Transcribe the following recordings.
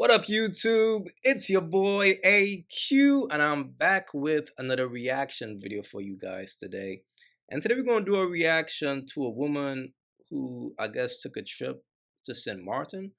What up, YouTube? It's your boy AyeQ, and I'm back with another reaction video for you guys today. And today we're going to do a reaction to a woman who I guess took a trip to St. Martin.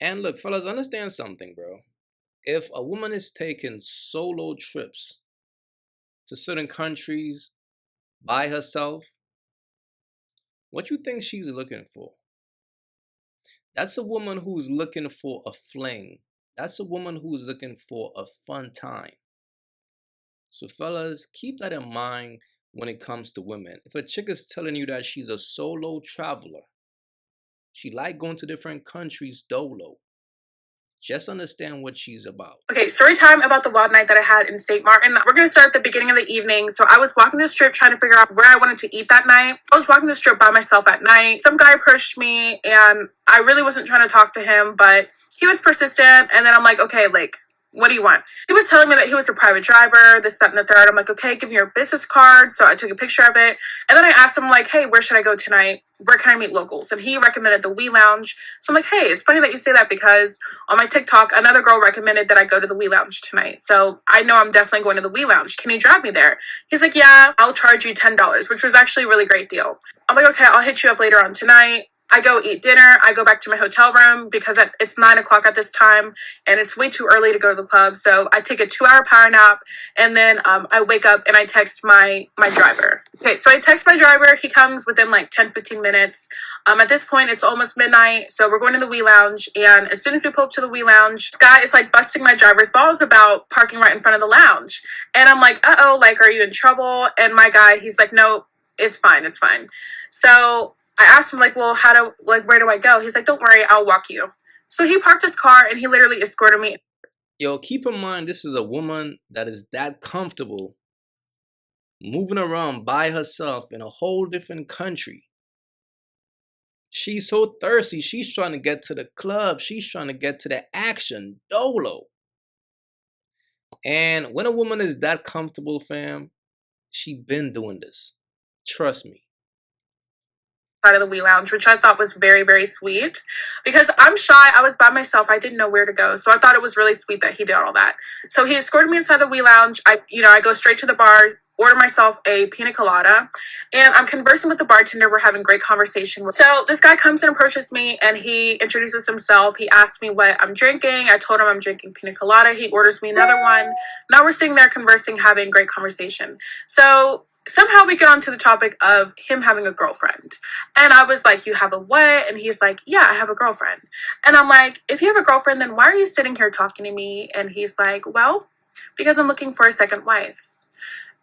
And look, fellas, understand something, bro. If a woman is taking solo trips to certain countries by herself, what you think she's looking for? That's a woman who's looking for a fling. That's a woman who's looking for a fun time. So fellas, keep that in mind when it comes to women. If a chick is telling you that she's a solo traveler, she like going to different countries dolo, just understand what she's about. Okay, story time about the wild night that I had in St. Martin. We're going to start at the beginning of the evening. So I was walking the strip trying to figure out where I wanted to eat that night. I was walking the strip by myself at night. Some guy approached me and I really wasn't trying to talk to him, but he was persistent. And then I'm like, okay, like, what do you want? He was telling me that he was a private driver, this, that, and the third. I'm like, okay, give me your business card. So I took a picture of it. And then I asked him, like, hey, where should I go tonight? Where can I meet locals? And he recommended the We Lounge. So I'm like, hey, it's funny that you say that because on my TikTok, another girl recommended that I go to the We Lounge tonight. So I know I'm definitely going to the We Lounge. Can you drive me there? He's like, yeah, I'll charge you $10, which was actually a really great deal. I'm like, okay, I'll hit you up later on tonight. I go eat dinner. I go back to my hotel room because it's 9 o'clock at this time and it's way too early to go to the club. So I take a 2-hour power nap and then I wake up and I text my driver. Okay, so I text my driver. He comes within like 10-15 minutes. At this point, it's almost midnight. So we're going to the We Lounge. And as soon as we pull up to the We Lounge, this guy is like busting my driver's balls about parking right in front of the lounge. And I'm like, uh-oh, like, are you in trouble? And my guy, he's like, no, it's fine. It's fine. So I asked him, like, well, where do I go? He's like, don't worry, I'll walk you. So he parked his car and he literally escorted me. Yo, keep in mind, this is a woman that is that comfortable moving around by herself in a whole different country. She's so thirsty. She's trying to get to the club. She's trying to get to the action dolo. And when a woman is that comfortable, fam, she been doing this. Trust me. Out of the We Lounge, which I thought was very, very sweet because I'm shy. I was by myself. I didn't know where to go. So I thought it was really sweet that he did all that. So he escorted me inside the We Lounge. I go straight to the bar, order myself a pina colada, and I'm conversing with the bartender. We're having great conversation. So this guy comes and approaches me and he introduces himself. He asks me what I'm drinking. I told him I'm drinking pina colada. He orders me another one. Now we're sitting there conversing, having great conversation. So somehow we get onto the topic of him having a girlfriend. And I was like, you have a what? And he's like, yeah, I have a girlfriend. And I'm like, if you have a girlfriend, then why are you sitting here talking to me? And he's like, well, because I'm looking for a second wife.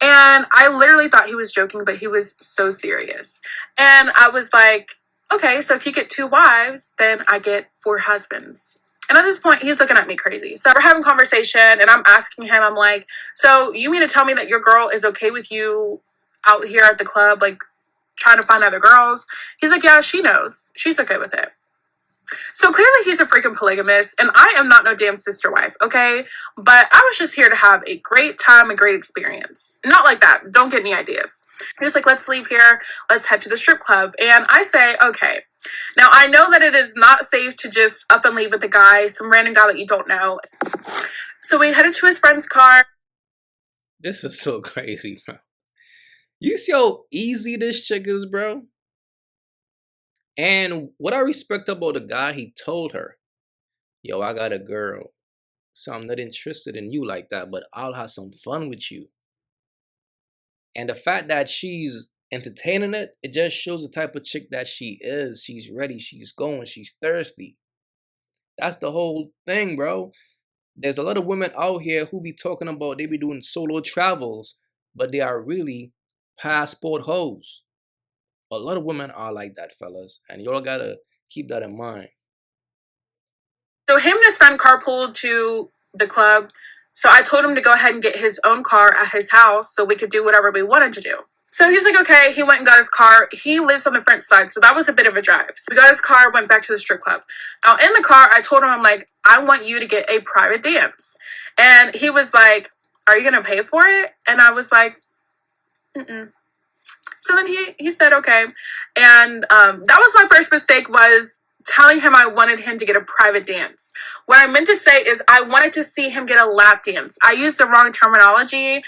And I literally thought he was joking, but he was so serious. And I was like, okay, so if you get 2 wives, then I get 4 husbands. And at this point, he's looking at me crazy. So we're having conversation and I'm asking him, I'm like, so you mean to tell me that your girl is okay with you out here at the club, like trying to find other girls? He's like, yeah, she knows. She's okay with it. So clearly he's a freaking polygamist and I am not no damn sister wife, okay? But I was just here to have a great time, a great experience. Not like that. Don't get any ideas. He's like, let's leave here. Let's head to the strip club. And I say, okay. Now I know that it is not safe to just up and leave with a guy, some random guy that you don't know. So we headed to his friend's car. This is so crazy, bro. You see how easy this chick is, bro? And what I respect about the guy, he told her, yo, I got a girl, so I'm not interested in you like that, but I'll have some fun with you. And the fact that she's entertaining it, it just shows the type of chick that she is. She's ready, she's going, she's thirsty. That's the whole thing, bro. There's a lot of women out here who be talking about they be doing solo travels, but they are really passport hoes. A lot of women are like that, fellas, and y'all gotta keep that in mind. So him and his friend carpooled to the club. So I told him to go ahead and get his own car at his house so we could do whatever we wanted to do. So he's like, okay, he went and got his car. He lives on the French side, so that was a bit of a drive. So we got his car, went back to the strip club. Now in the car, I told him, I'm like, I want you to get a private dance. And he was like, are you gonna pay for it? And I was like, mm-mm. So then he said, okay. And that was my first mistake, was telling him I wanted him to get a private dance. What I meant to say is I wanted to see him get a lap dance. I used the wrong terminology,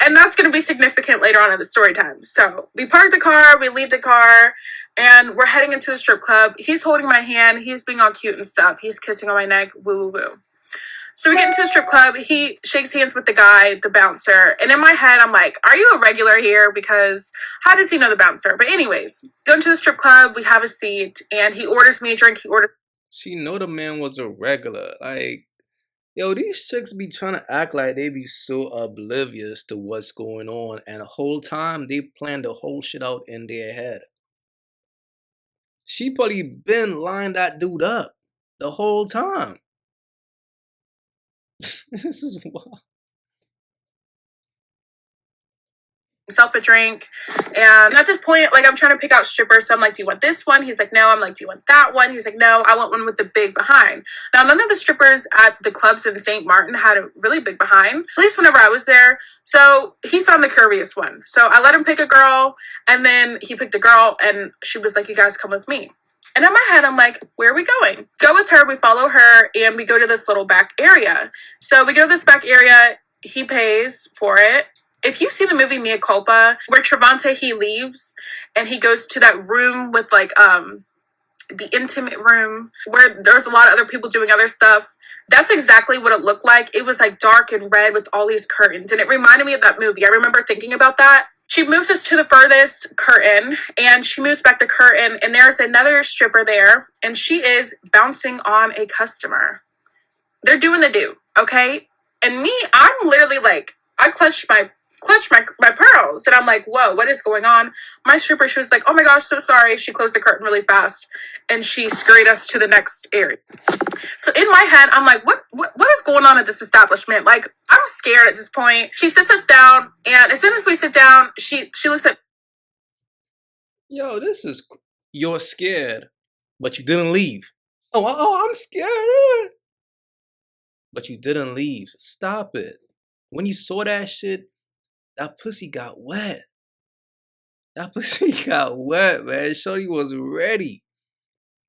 and that's going to be significant later on in the story time. So we park the car, we leave the car, and we're heading into the strip club. He's holding my hand, he's being all cute and stuff. He's kissing on my neck, woo woo woo. So we get into the strip club. He shakes hands with the guy, the bouncer. And in my head, I'm like, are you a regular here? Because how does he know the bouncer? But anyways, go into the strip club. We have a seat. And he orders me a drink. He orders... She know the man was a regular. Like, yo, these chicks be trying to act like they be so oblivious to what's going on. And the whole time, they plan the whole shit out in their head. She probably been lined that dude up the whole time. This is wild. Self a drink, and at this point, like, I'm trying to pick out strippers. So I'm like, do you want this one? He's like, no. I'm like, do you want that one? He's like, no, I want one with the big behind. Now, none of the strippers at the clubs in St. Martin had a really big behind, at least whenever I was there. So he found the curviest one. So I let him pick a girl, and then he picked a girl, and she was like, you guys come with me. And in my head, I'm like, where are we going? Go with her, we follow her, and we go to this little back area. So we go to this back area, he pays for it. If you've seen the movie Mea Culpa, where Trevante, he leaves and he goes to that room with like the intimate room where there's a lot of other people doing other stuff. That's exactly what it looked like. It was like dark and red with all these curtains, and it reminded me of that movie. I remember thinking about that. She moves us to the furthest curtain, and she moves back the curtain, and there's another stripper there, and she is bouncing on a customer. They're doing the do, okay? And me, I'm literally like, I clutched my pearls, and I'm like, whoa, what is going on? My stripper, she was like, oh my gosh, so sorry. She closed the curtain really fast, and she scurried us to the next area. So in my head, I'm like, what is going on at this establishment? Like, I'm scared at this point. She sits us down, and as soon as we sit down, she looks at... Yo, this is... You're scared, but you didn't leave. Oh, I'm scared. But you didn't leave. Stop it. When you saw that shit, that pussy got wet. That pussy got wet, man. Shorty was ready.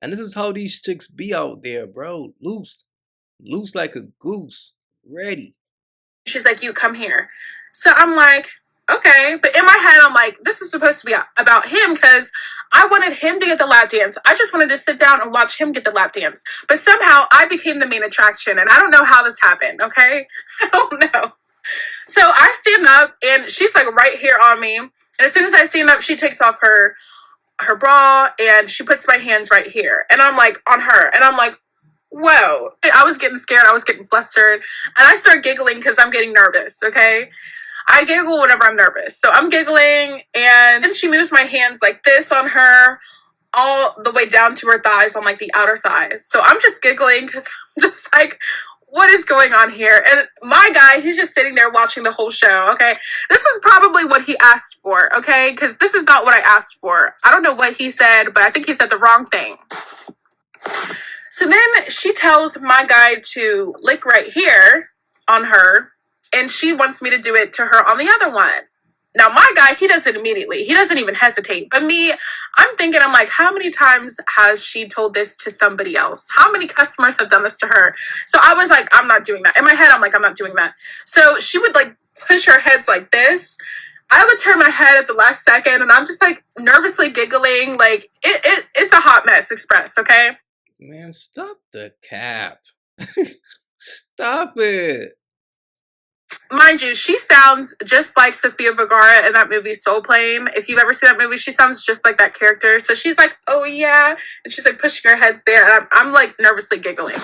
And this is how these chicks be out there, bro. Loose. Loose like a goose. Ready. She's like, you come here. So I'm like, okay. But in my head, I'm like, this is supposed to be about him because I wanted him to get the lap dance. I just wanted to sit down and watch him get the lap dance. But somehow I became the main attraction, and I don't know how this happened, okay? I don't know. So I stand up, and she's like right here on me. And as soon as I stand up, she takes off her bra, and she puts my hands right here. And I'm like, on her. And I'm like, whoa. I was getting scared. I was getting flustered. And I start giggling because I'm getting nervous, okay? I giggle whenever I'm nervous. So I'm giggling, and then she moves my hands like this on her, all the way down to her thighs, on like the outer thighs. So I'm just giggling because I'm just like, what is going on here? And my guy, he's just sitting there watching the whole show, okay? This is probably what he asked for, okay? Because this is not what I asked for. I don't know what he said, but I think he said the wrong thing. So then she tells my guy to lick right here on her, and she wants me to do it to her on the other one. Now, my guy, he does it immediately. He doesn't even hesitate. But me, I'm thinking, I'm like, how many times has she told this to somebody else? How many customers have done this to her? So I was like, I'm not doing that. In my head, I'm like, I'm not doing that. So she would like push her heads like this. I would turn my head at the last second, and I'm just like nervously giggling. Like, it's a hot mess express, okay? Man, stop the cap. Stop it. Mind you, she sounds just like Sofia Vergara in that movie Soul Plane. If you've ever seen that movie, she sounds just like that character. So she's like, oh yeah. And she's like pushing her heads there. And I'm like nervously giggling.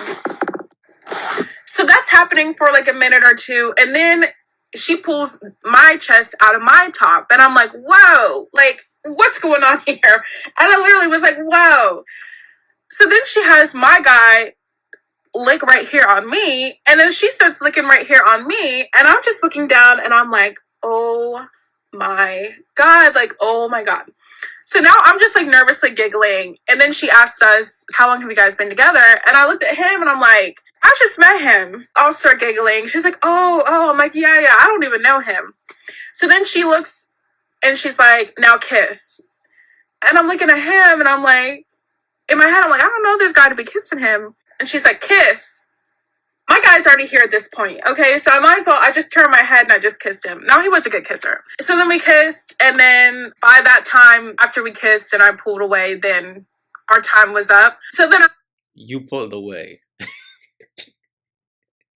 So that's happening for like a minute or two. And then she pulls my chest out of my top. And I'm like, whoa, like what's going on here? And I literally was like, whoa. So then she has my guy lick right here on me, and then she starts licking right here on me, and I'm just looking down, and I'm like, oh my god, like, oh my god. So now I'm just like nervously giggling, and then she asked us, how long have you guys been together? And I looked at him, and I'm like, I just met him. I'll start giggling. She's like, oh, I'm like, yeah, I don't even know him. So then she looks, and she's like, now kiss. And I'm looking at him, and I'm like, in my head, I'm like, I don't know this guy to be kissing him. And she's like, kiss. My guy's already here at this point, okay? So I might as well, I just turned my head and I just kissed him. Now he was a good kisser. So then we kissed, and then by that time, after we kissed and I pulled away, then our time was up. So then You pulled away.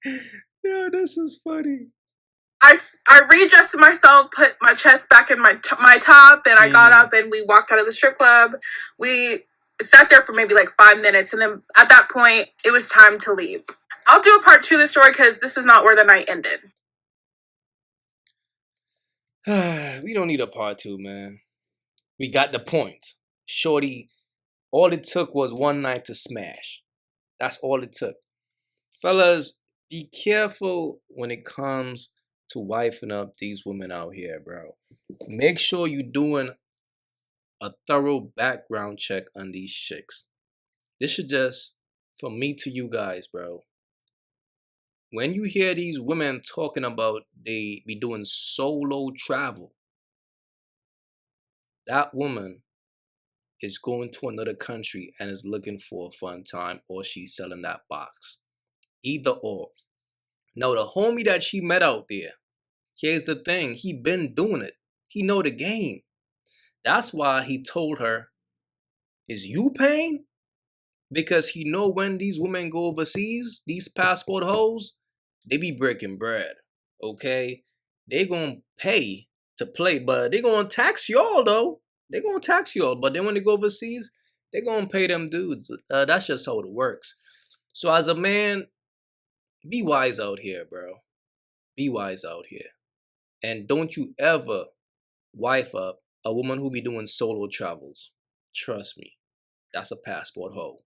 Yeah, this is funny. I readjusted myself, put my chest back in my top, and I got up and we walked out of the strip club. We sat there for maybe like 5 minutes, and then at that point, it was time to leave. I'll do a part 2 of the story because this is not where the night ended. We don't need a part 2, man. We got the point. Shorty, all it took was one night to smash. That's all it took. Fellas, be careful when it comes to wifing up these women out here, bro. Make sure you're doing a thorough background check on these chicks. This should just, from me to you guys, bro. When you hear these women talking about they be doing solo travel, that woman is going to another country and is looking for a fun time, or she's selling that box. Either or. Now, the homie that she met out there, here's the thing, he been doing it. He know the game. That's why he told her, is you paying? Because he know when these women go overseas, these passport hoes, they be breaking bread, okay? They gonna pay to play, but they gonna tax y'all though. They gonna tax y'all, but then when they go overseas, they gonna pay them dudes. That's just how it works. So as a man, be wise out here, bro. Be wise out here. And don't you ever wife up a woman who be doing solo travels. Trust me, that's a passport hoe.